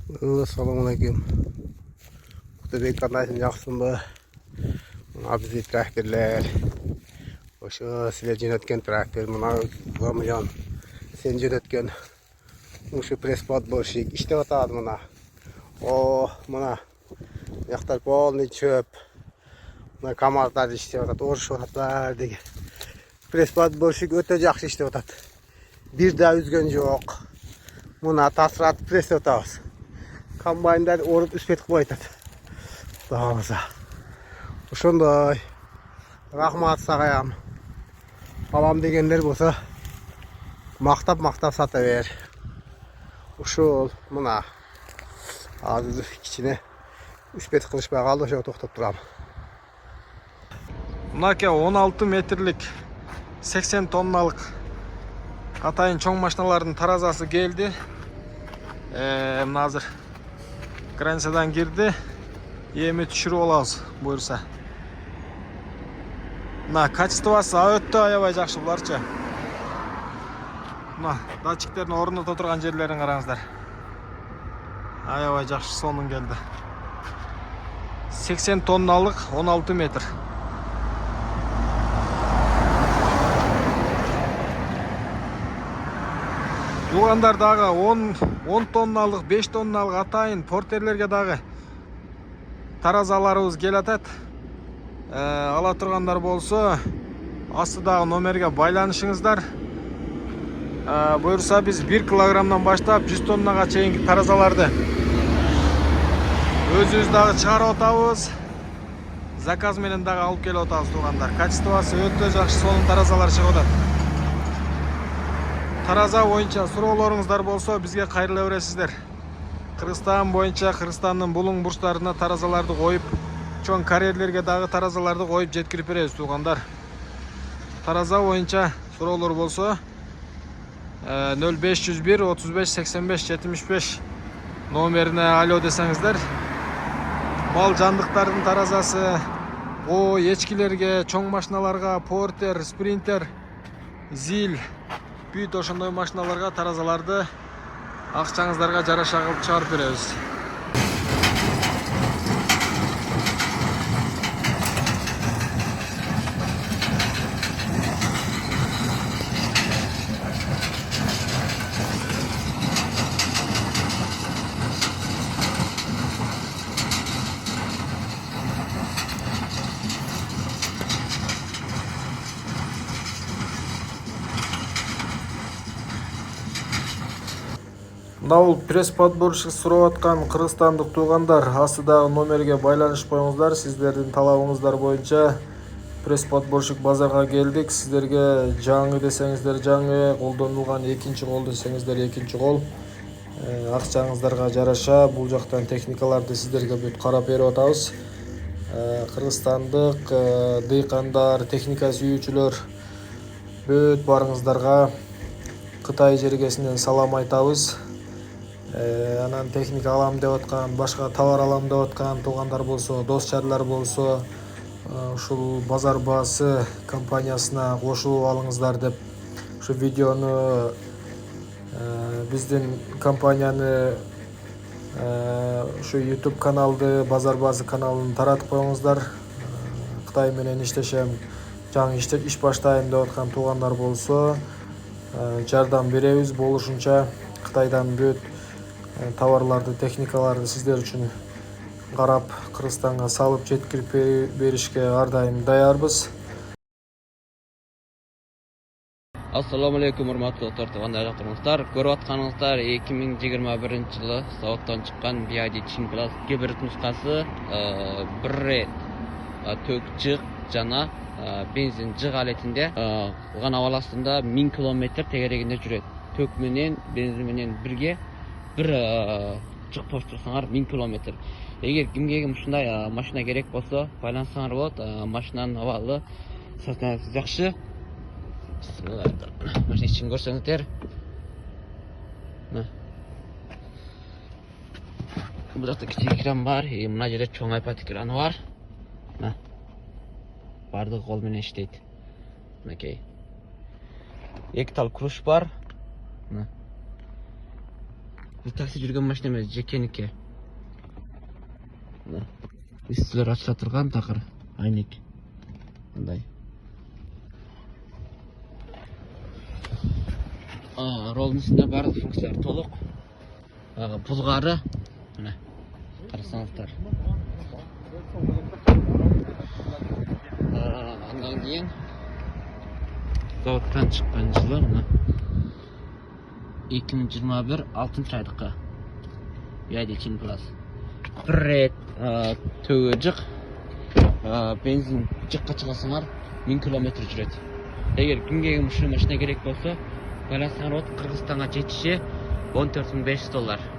Assalamualaikum. Kutubek kanalın yaxşısınbı? Muna bizi traktörler. Oşu sizler jönötken traktör muna Vamyan sen jönötken uşu press-pad borşik işlep atadı muna. Muna yaqtar polny çöp. Muna kamarlar işlep atadı. Orşu atlar degi. Press-pad borşik öte yaxşı işlep atadı. Bir daha üzgön yok. Muna tasrat press atabız. Kombaynlar orup üspet qilib aytadi. Dağımıza. Uşunday. Rahmat sağayam. Alam degenler bolsa maqtab sataver. Uşul muna. Azı kichine üspet qilishmay qoldi, o'sha to'xtab turam. Mınaka 16 metrlik 80 tonnalık Atayın çoğun maşinaların tarazası geldi. Hazır gransadan girdi. Yemi düşürü olağız buyursa. Kaçtı varsa öttü ayabay жақшы bularça. Daçiklerin orunda oturgan yerlerin qarаңыздар. Ayabay жақшы sonun geldi. 80 tonnalık 16 metr. Туғандар дағы 10 тонналык, 5 тонналык атайын портерлерге дағы таразаларыбыз келатат. Ала тургандар болсо, астыдагы номерге байланышыңыздар. Буйрса биз 1 килограммдан баштап 100 тоннага чейинки таразаларды өзүбүз дагы чыгарып атабыз. Заказ менен дагы алып келип атабыз тугандар. Качествосы өтө жакшы сонун таразалар чыгып атат. Тараза боюнча суроолоруңуздар болсо бизге кайрыла бересиздер. Кыргызстан боюнча Кыргызстандын булуң бурчтарына таразаларды коюп, чоң карьерлерге дагы таразаларды коюп жеткирип беребиз туугандар. Тараза боюнча суроолор болсо 0501 35 85 75 номерине алё десеңиздер. Мал жандыктардын таразасы, эчкилерге, чоң машиналарга, портер, спринтер, зил, büyük ошондой машиналарга таразаларды акчаңыздарга жараша кылып чыгарып беребиз. Бул пресс-подборщик сурап аткан кыргызстандык туугандар, астыдагы номерге байланышып коюңуздар. Сиздердин талабыңыздар боюнча пресс-подборщик базарга келдик. Сиздерге жаңы десеңиздер жаңы, колдонулган экинчи кол десеңиздер экинчи кол. Акчаңыздарга жараша бул жактан техникаларды сиздерге бүт карап берип атабыз. Кыргызстандык дыйкандар, техника сүйүүчүлөр бүт барыңыздарга Кытай жергесинен салам айтабыз. Анан техника алам деп аткан, башка товар алам деп аткан туугандар болсо, дос жарлар болсо, ушул базар баасы компаниясына кошулуп алыңыздар деп ушу видеону биздин компанияны ушу YouTube каналды, базар баасы каналын таратып коюңуздар. Кытай менен иштешем, жаңы иш баштайм деп аткан туугандар болсо, жардам беребиз болушунча. Кытайдан бүт товарларды, техникаларды сиздер үчүн карап, Кыргызстанга салып жеткирип беришке ар дайым даярбыз. Assalamu alaikum урматтуу тартыбандар жактырыңыздар. Көрүп атканыңыздар 2021-жылы заводдон чыккан BYD Chin Plus гибрид нускасы, бир рет төк жык жана бензин жык алетинде гана астында 1000 км тегерегинде жүрөт. Төк менен бензин менен бирге бир жык тоштурсаңар 1000 км. Эгер кимге ушундай машина керек болсо, байлансаңар болот. Машинанын абалы состояниясы жакшы. Машина ичин көрсөңүздөр. Бул жакта кичик экран бар, мына жерде чоң iPad экраны бар. Бардыгы кол менен иштейт. Мынакей. Эки тал круш бар. Bu taksi жүрген машина емес, жекеники. Мына үстілер ачыла тұрған тақыр, айнек. Мындай. Ролдың үстінде барлық функциялар толық. Бұлғары, мына қарасаңыздар. Андан кейін заводтан шыққан жылы мына 2021 6 айдыққа BYD King Plus. Bir rет төгі жық, бензин жыққа шығасыңар 1000 километр жүреді. Егер күнге машина керек болса, байлансаңар от Қырғызстанға жетіші $14,500.